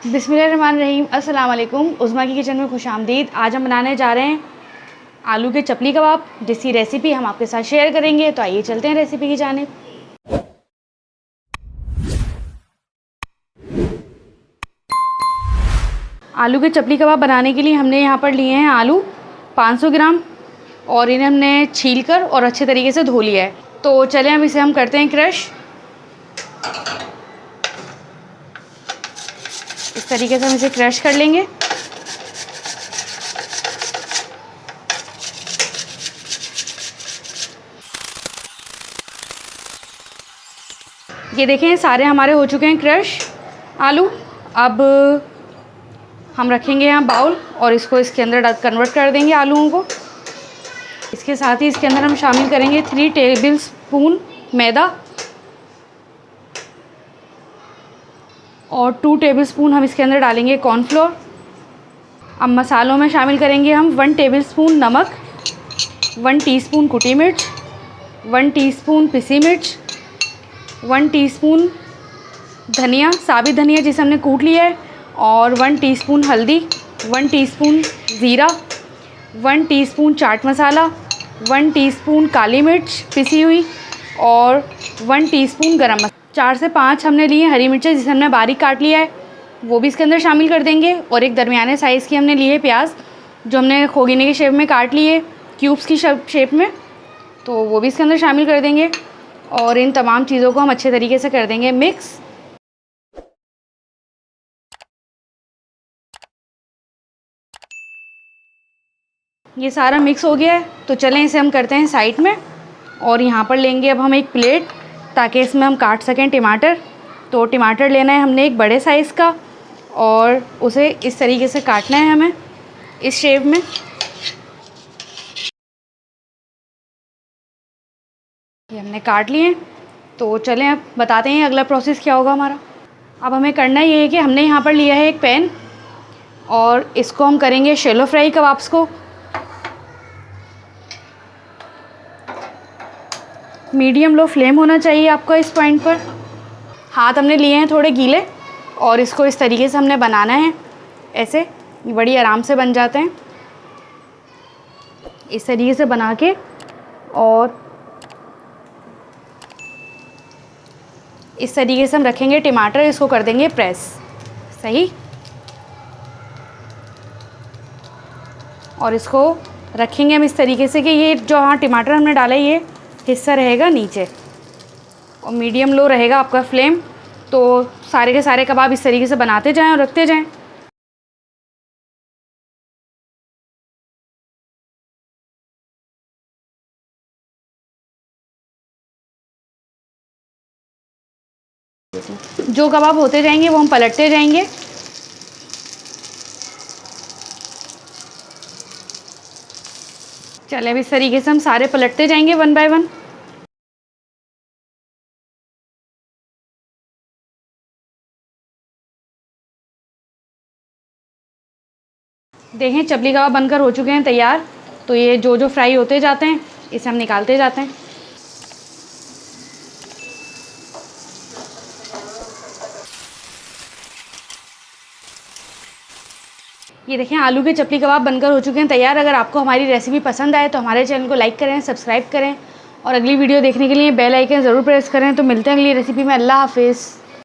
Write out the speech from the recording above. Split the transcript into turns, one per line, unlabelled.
बिस्मिल्लाहिर्रहमानिर्रहीम। अस्सलाम वालेकुम। उज़्मा की किचन में खुशामदीद। आज हम बनाने जा रहे हैं आलू के चपली कबाब, जिसकी रेसिपी हम आपके साथ शेयर करेंगे। तो आइए चलते हैं रेसिपी की जानिब। आलू के चपली कबाब बनाने के लिए हमने यहाँ पर लिए हैं आलू 500 ग्राम, और इन्हें हमने छील कर और अच्छे तरीके से धो लिया है। तो चलें अब इसे हम करते हैं क्रश। इस तरीके से हम इसे क्रश कर लेंगे। ये देखें, सारे हमारे हो चुके हैं क्रश आलू। अब हम रखेंगे यहाँ बाउल और इसको इसके अंदर कन्वर्ट कर देंगे आलूओं को। इसके साथ ही इसके अंदर हम शामिल करेंगे 3 टेबल स्पून मैदा और 2 टेबल स्पून हम इसके अंदर डालेंगे कॉर्नफ्लोर। अब मसालों में शामिल करेंगे हम 1 टेबल स्पून नमक, 1 टीस्पून कुटी मिर्च, 1 टीस्पून पिसी मिर्च, 1 टीस्पून धनिया, साबित धनिया जिसे हमने कूट लिया है, और 1 टीस्पून हल्दी, 1 टीस्पून ज़ीरा, 1 टीस्पून चाट मसाला, 1 टीस्पून काली मिर्च पिसी हुई, और 1 टीस्पून गरम मसाला। 4 से 5 हमने लिए हरी मिर्चें जिसे हमने बारीक काट लिया है, वो भी इसके अंदर शामिल कर देंगे। और एक दरमियाने साइज़ की हमने ली है प्याज, जो हमने खोगीने के शेप में काट लिए, क्यूब्स की शेप में, तो वो भी इसके अंदर शामिल कर देंगे। और इन तमाम चीज़ों को हम अच्छे तरीके से कर देंगे मिक्स। ये सारा मिक्स हो गया है, तो चलें इसे हम करते हैं साइड में। और यहाँ पर लेंगे अब हम एक प्लेट, ताकि इसमें हम काट सकें टमाटर। तो टमाटर लेना है हमने एक बड़े साइज़ का, और उसे इस तरीके से काटना है हमें इस शेप में। ये हमने काट लिए। तो चलें अब बताते हैं अगला प्रोसेस क्या होगा हमारा। अब हमें करना ये है कि हमने यहाँ पर लिया है एक पैन, और इसको हम करेंगे शैलो फ्राई कबाब्स को। मीडियम लो फ्लेम होना चाहिए आपका इस पॉइंट पर। हाथ हमने लिए हैं थोड़े गीले, और इसको इस तरीके से हमने बनाना है। ऐसे बड़ी आराम से बन जाते हैं इस तरीके से बना के। और इस तरीके से हम रखेंगे टमाटर, इसको कर देंगे प्रेस सही, और इसको रखेंगे हम इस तरीके से कि ये जो हाँ टमाटर हमने डाला है ये हिस्सा रहेगा नीचे, और मीडियम लो रहेगा आपका फ्लेम। तो सारे के सारे कबाब इस तरीके से बनाते जाएं और रखते जाएं। जो कबाब होते जाएंगे वो हम पलटते जाएंगे। चलें अब इस तरीके से हम सारे पलटते जाएंगे 1 बाय 1। देखें, चपली कबाब बनकर हो चुके हैं तैयार। तो ये जो जो फ्राई होते जाते हैं इसे हम निकालते जाते हैं। ये देखें, आलू के चपली कबाब बनकर हो चुके हैं तैयार। अगर आपको हमारी रेसिपी पसंद आए तो हमारे चैनल को लाइक करें, सब्सक्राइब करें, और अगली वीडियो देखने के लिए बेल आइकन ज़रूर प्रेस करें। तो मिलते हैं अगली रेसिपी में। अल्लाह हाफिज़।